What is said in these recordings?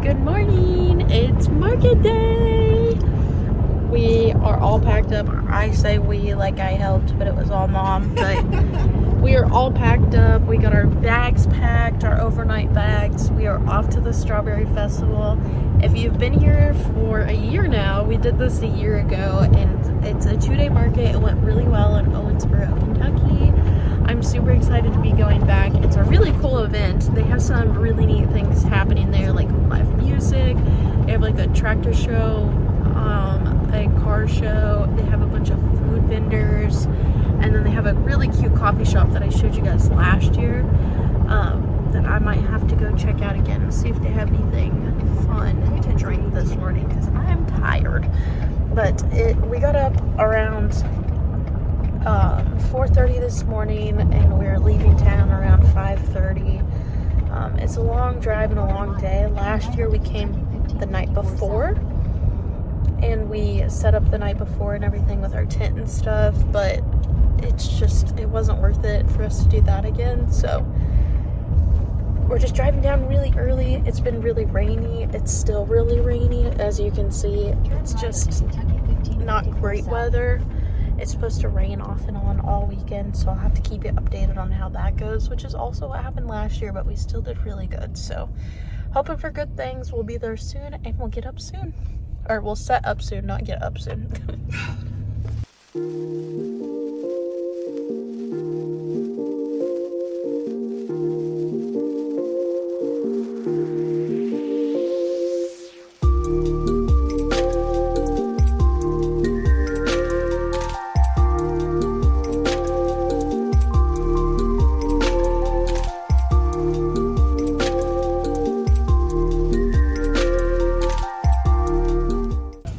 Good morning. It's market day. We are all packed up. I say we like I helped, but it was all mom. But we are all packed up. We got our bags packed, our overnight bags. We are off to the Strawberry Festival. If you've been here for a year now, we did this a year ago, and it's a 2-day market. It went really well in Owensboro, Kentucky. I'm super excited to be going back. It's a really cool event. They have some really neat things happening there, like live music. They have like a tractor show, a car show. They have a bunch of food vendors, and then they have a really cute coffee shop that I showed you guys last year that I might have to go check out again and see if they have anything fun to drink this morning, because I am tired. But we got up around 4:30 this morning, and we're leaving town around 5:30. It's a long drive and a long day. Last year we came the night before, and we set up the night before and everything with our tent and stuff, but it wasn't worth it for us to do that again. So we're just driving down really early. It's been really rainy. It's still really rainy, as you can see. It's just not great weather. It's supposed to rain off and on all weekend, so I'll have to keep you updated on how that goes, which is also what happened last year, but we still did really good. So hoping for good things. We'll be there soon, and we'll get up soon. Or we'll set up soon, not get up soon.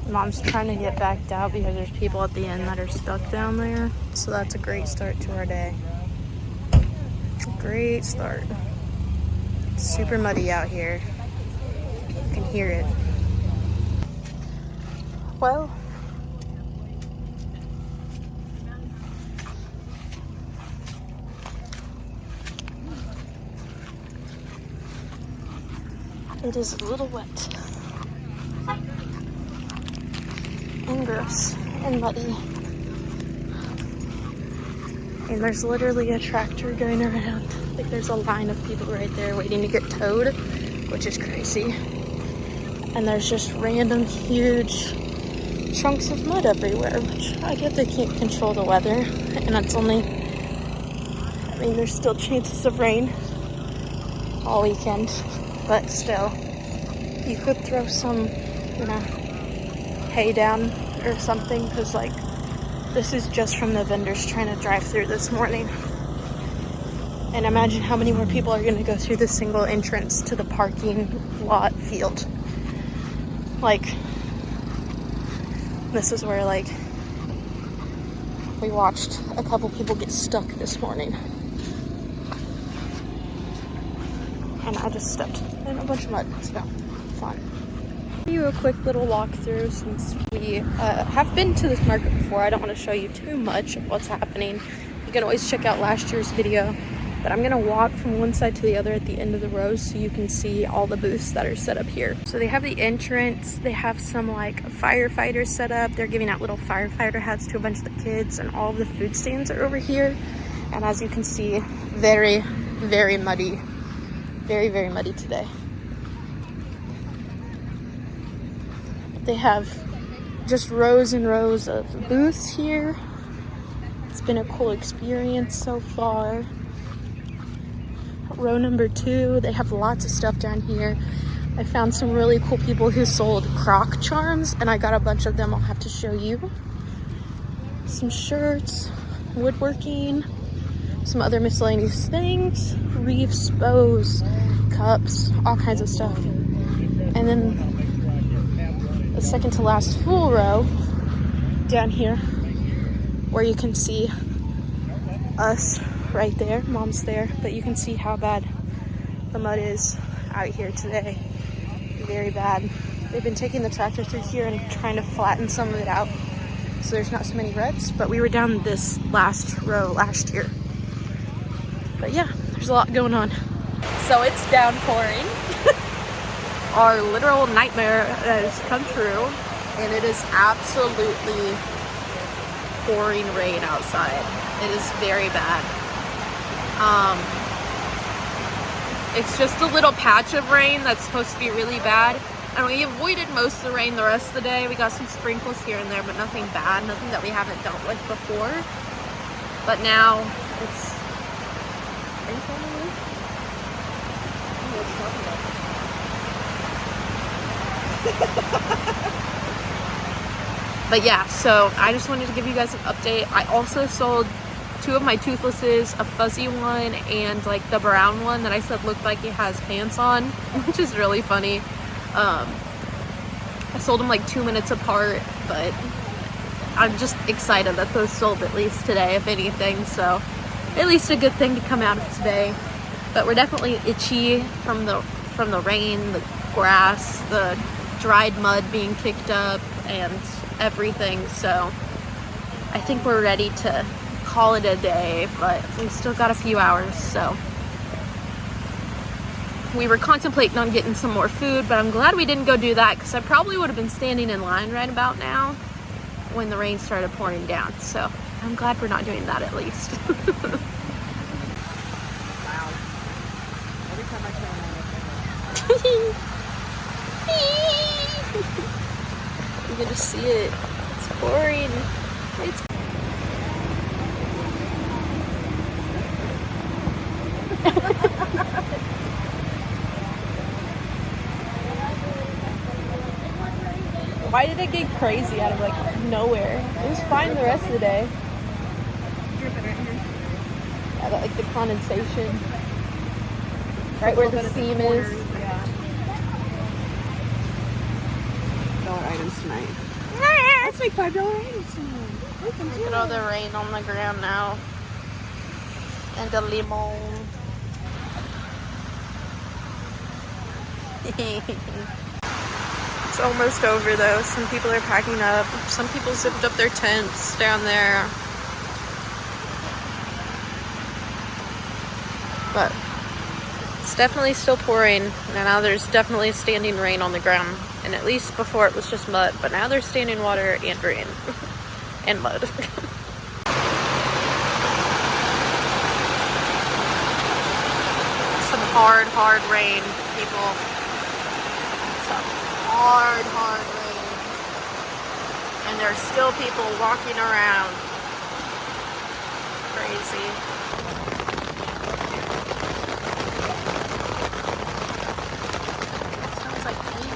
Mom's trying to get backed out because there's people at the end that are stuck down there. So that's a great start to our day. Great start. It's super muddy out here. You can hear it. Well, it is a little wet and gross and muddy, and there's literally a tractor going around. Like, there's a line of people right there waiting to get towed, which is crazy. And there's just random huge chunks of mud everywhere, which I get they can't control the weather, and it's only, I mean, there's still chances of rain all weekend, but still, you could throw some, hay down or something, because like this is just from the vendors trying to drive through this morning. And imagine how many more people are going to go through the single entrance to the parking lot field. Like, this is where like we watched a couple people get stuck this morning, and I just stepped in a bunch of mud. So fun. You a quick little walkthrough, since we have been to this market before. I don't want to show you too much of what's happening. You can always check out last year's video, but I'm gonna walk from one side to the other at the end of the row so you can see all the booths that are set up here. So they have the entrance, they have some like firefighters set up. They're giving out little firefighter hats to a bunch of the kids, and all of the food stands are over here. And as you can see, very, very muddy. Very, very muddy today. They have just rows and rows of booths here. It's been a cool experience so far. Row number 2, they have lots of stuff down here. I found some really cool people who sold croc charms, and I got a bunch of them I'll have to show you. Some shirts, woodworking, some other miscellaneous things, reefs, bows, cups, all kinds of stuff. And then the second to last full row down here, where you can see us right there. Mom's there, but you can see how bad the mud is out here today. Very bad. They've been taking the tractor through here and trying to flatten some of it out so there's not so many ruts, but we were down this last row last year. But yeah, there's a lot going on. So it's downpouring. our literal nightmare has come true, and it is absolutely pouring rain outside. It is very bad. It's just a little patch of rain that's supposed to be really bad, and we avoided most of the rain the rest of the day. We got some sprinkles here and there, but nothing bad, nothing that we haven't dealt with before. But now it's... Are you filming me? But yeah, so I just wanted to give you guys an update. I also sold 2 of my toothlesses, a fuzzy one and like the brown one that I said looked like it has pants on, which is really funny. I sold them like 2 minutes apart, but I'm just excited that those sold at least today, if anything. So at least a good thing to come out of today. But we're definitely itchy from the rain, the grass, the dried mud being kicked up, and everything. So I think we're ready to call it a day, but we still got a few hours. So we were contemplating on getting some more food, but I'm glad we didn't go do that, because I probably would have been standing in line right about now when the rain started pouring down. So I'm glad we're not doing that, at least. Wow. Every time I turn around, You can just see it. It's pouring. It's Why did it get crazy out of like nowhere? It was fine the rest of the day. dripping right here. Yeah, but like the condensation. Right where the seam is. Yeah. $5 items tonight. Let's make $5 items tonight. Look at all the rain on the ground now. And the limon. It's almost over though. Some people are packing up. Some people zipped up their tents down there. But it's definitely still pouring. And now there's definitely standing rain on the ground. And at least before it was just mud. But now there's standing water and rain. And mud. Some hard rain, people. Some hard rain. And there's still people walking around. Crazy. Sounds like heat.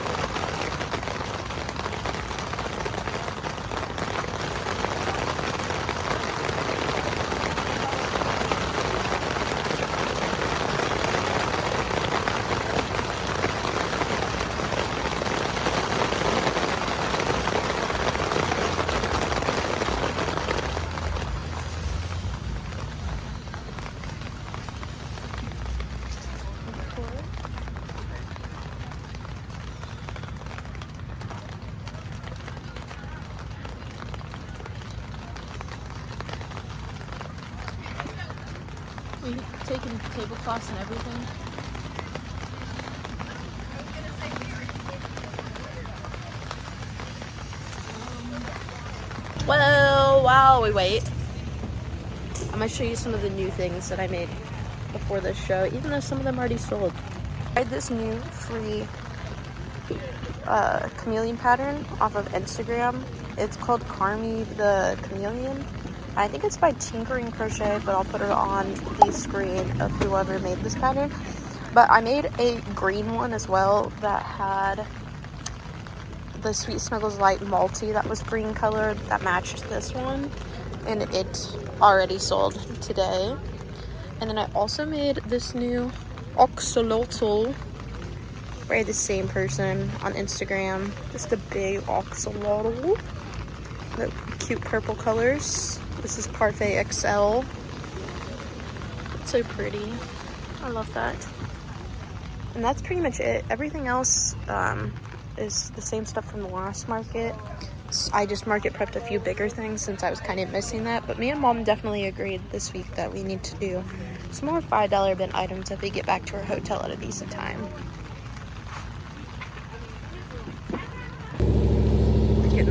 We taking tablecloths and everything. Well, while we wait, I'm gonna show you some of the new things that I made before this show, even though some of them already sold. I tried this new free chameleon pattern off of Instagram. It's called Carmi the Chameleon. I think it's by Tinkering Crochet, but I'll put it on the screen of whoever made this pattern. But I made a green one as well that had the Sweet Snuggles Light Malty that was green colored that matched this one, and it already sold today. And then I also made this new axolotl by the same person on Instagram. Just a big axolotl. The cute purple colors. This is Parfait XL. It's so pretty. I love that. And that's pretty much it. Everything else is the same stuff from the last market. I just market prepped a few bigger things since I was kind of missing that. But me and Mom definitely agreed this week that we need to do some more $5 bin items if we get back to our hotel at a decent time.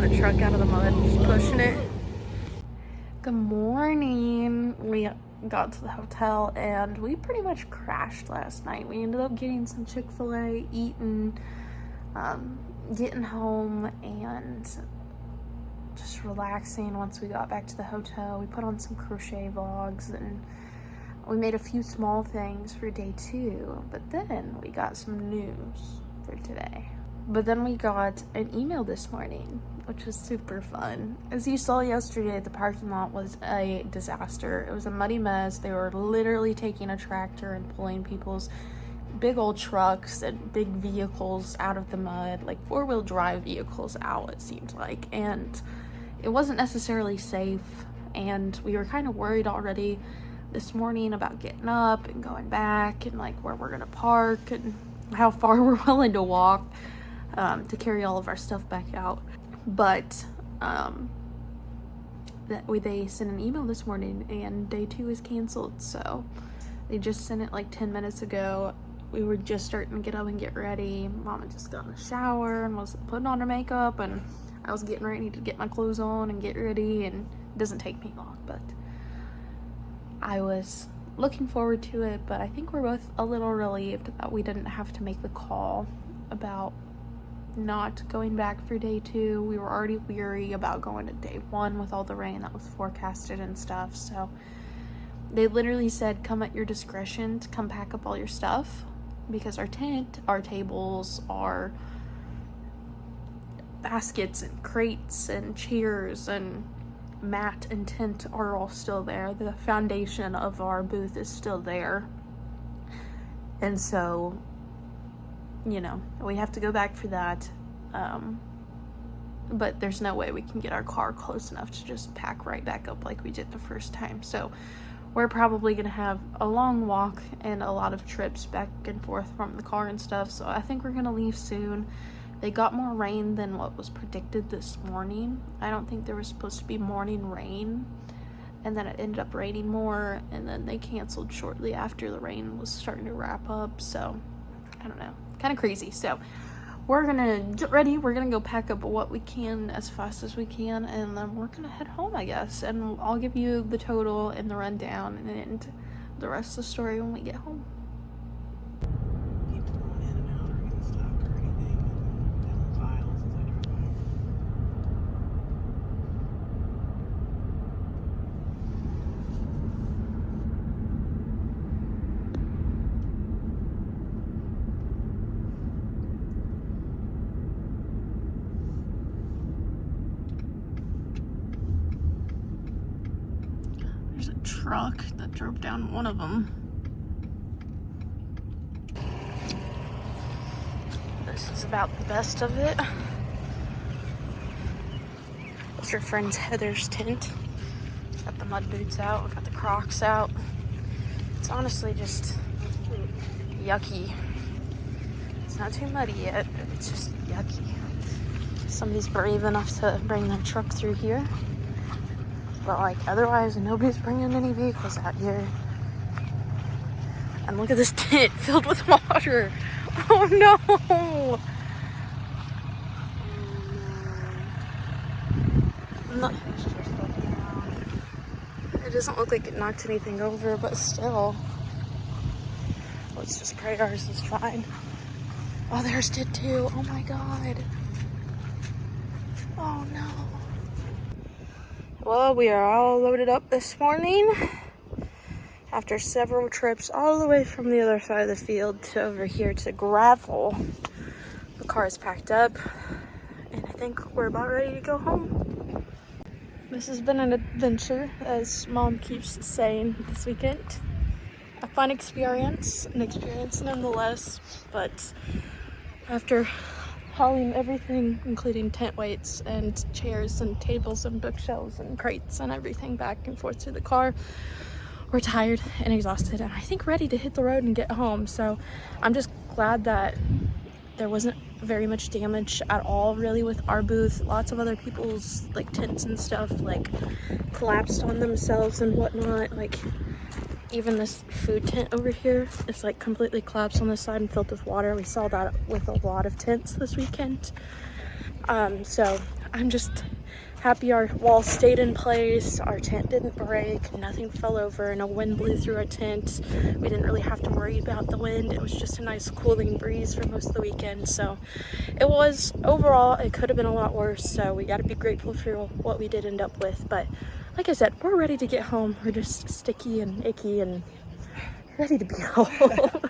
getting the truck out of the mud, just pushing it. Good morning. We got to the hotel and we pretty much crashed last night. We ended up getting some Chick-fil-A, eating, getting home, and just relaxing once we got back to the hotel. We put on some crochet vlogs and we made a few small things for day 2, but then we got some news for today. But then we got an email this morning, which was super fun. As you saw yesterday, the parking lot was a disaster. It was a muddy mess. They were literally taking a tractor and pulling people's big old trucks and big vehicles out of the mud, like 4-wheel drive vehicles out, it seemed like. And it wasn't necessarily safe, and we were kind of worried already this morning about getting up and going back and like where we're gonna park and how far we're willing to walk to carry all of our stuff back out. But they sent an email this morning and day 2 is canceled. So they just sent it like 10 minutes ago. We were just starting to get up and get ready. Mama just got in the shower and was putting on her makeup, and I was getting ready to get my clothes on and get ready, and it doesn't take me long, but I was looking forward to it. But I think we're both a little relieved that we didn't have to make the call about not going back for day 2. We were already weary about going to day 1 with all the rain that was forecasted and stuff. So they literally said, come at your discretion to come pack up all your stuff, because our tent, our tables, our baskets and crates and chairs and mat and tent are all still there. The foundation of our booth is still there. And so, you know, we have to go back for that. But there's no way we can get our car close enough to just pack right back up like we did the first time. So we're probably gonna have a long walk and a lot of trips back and forth from the car and stuff. So I think we're gonna leave soon. They got more rain than what was predicted this morning. I don't think there was supposed to be morning rain, and then it ended up raining more, and then they canceled shortly after the rain was starting to wrap up. So I don't know, kind of crazy. So we're gonna get ready. We're gonna go pack up what we can as fast as we can, and then we're gonna head home, I guess. And I'll give you the total and the rundown and the rest of the story when we get home. There's a truck that drove down one of them. This is about the best of it. It's your friend's Heather's tent. Got the mud boots out, we got the Crocs out. It's honestly just yucky. It's not too muddy yet, but it's just yucky. Somebody's brave enough to bring their truck through here. But like otherwise, nobody's bringing any vehicles out here. And look at this tent filled with water. Oh no! It doesn't look like it knocked anything over, but still. Let's just pray ours is fine. Oh, theirs did too. Oh my god. Oh no. Well, we are all loaded up this morning after several trips all the way from the other side of the field to over here to gravel. The car is packed up, and I think we're about ready to go home. This has been an adventure, as Mom keeps saying this weekend. A fun experience, an experience nonetheless, but after hauling everything, including tent weights and chairs and tables and bookshelves and crates and everything back and forth to the car, we're tired and exhausted, and I think ready to hit the road and get home. So I'm just glad that there wasn't very much damage at all really with our booth. Lots of other people's like tents and stuff like collapsed on themselves and whatnot. Like even this food tent over here is like completely collapsed on this side and filled with water. We saw that with a lot of tents this weekend. So I'm just happy our wall stayed in place, our tent didn't break, nothing fell over, no wind blew through our tent. We didn't really have to worry about the wind. It was just a nice cooling breeze for most of the weekend. So it was, overall, it could have been a lot worse, so we got to be grateful for what we did end up with. But like I said, we're ready to get home. We're just sticky and icky and ready to be home.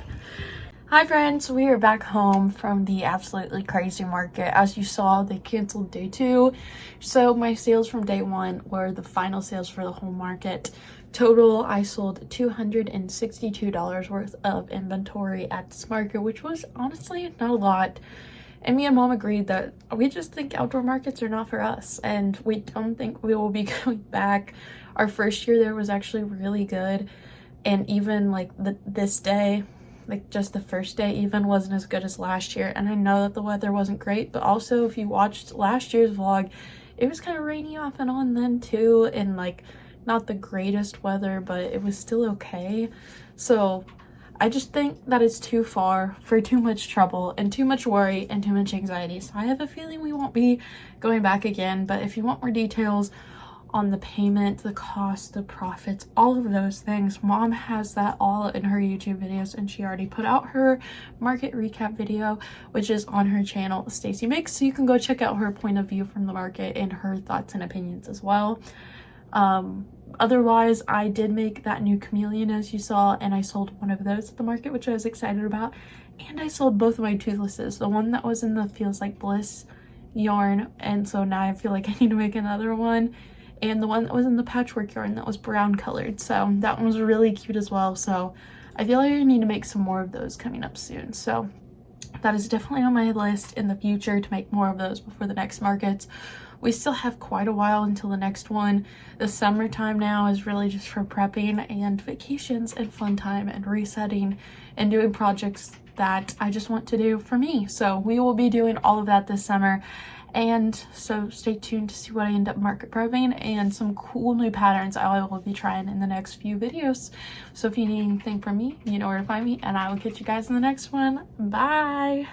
Hi friends, we are back home from the absolutely crazy market. As you saw, they canceled day 2, so my sales from day 1 were the final sales for the whole market. Total, I sold $262 worth of inventory at this market, which was honestly not a lot. And me and mom agreed that we just think outdoor markets are not for us, and we don't think we will be going back. Our first year there was actually really good, and even like this day, like just the first day even, wasn't as good as last year. And I know that the weather wasn't great, but also if you watched last year's vlog, it was kind of rainy off and on then too, and like not the greatest weather, but it was still okay. So I just think that it's too far for too much trouble and too much worry and too much anxiety. So I have a feeling we won't be going back again. But if you want more details on the payment, the cost, the profits, all of those things, mom has that all in her YouTube videos, and she already put out her market recap video, which is on her channel, Stacy Makes, so you can go check out her point of view from the market and her thoughts and opinions as well. Otherwise, I did make that new chameleon as you saw, and I sold one of those at the market, which I was excited about. And I sold both of my toothlesses, the one that was in the Feels Like Bliss yarn, and so now I feel like I need to make another one, and the one that was in the patchwork yarn that was brown colored. So that one was really cute as well. So I feel like I need to make some more of those coming up soon. So that is definitely on my list in the future, to make more of those before the next markets. We still have quite a while until the next one. The summertime now is really just for prepping and vacations and fun time and resetting and doing projects that I just want to do for me. So we will be doing all of that this summer. And so stay tuned to see what I end up market prepping and some cool new patterns I will be trying in the next few videos. So if you need anything from me, you know where to find me, and I will catch you guys in the next one. Bye!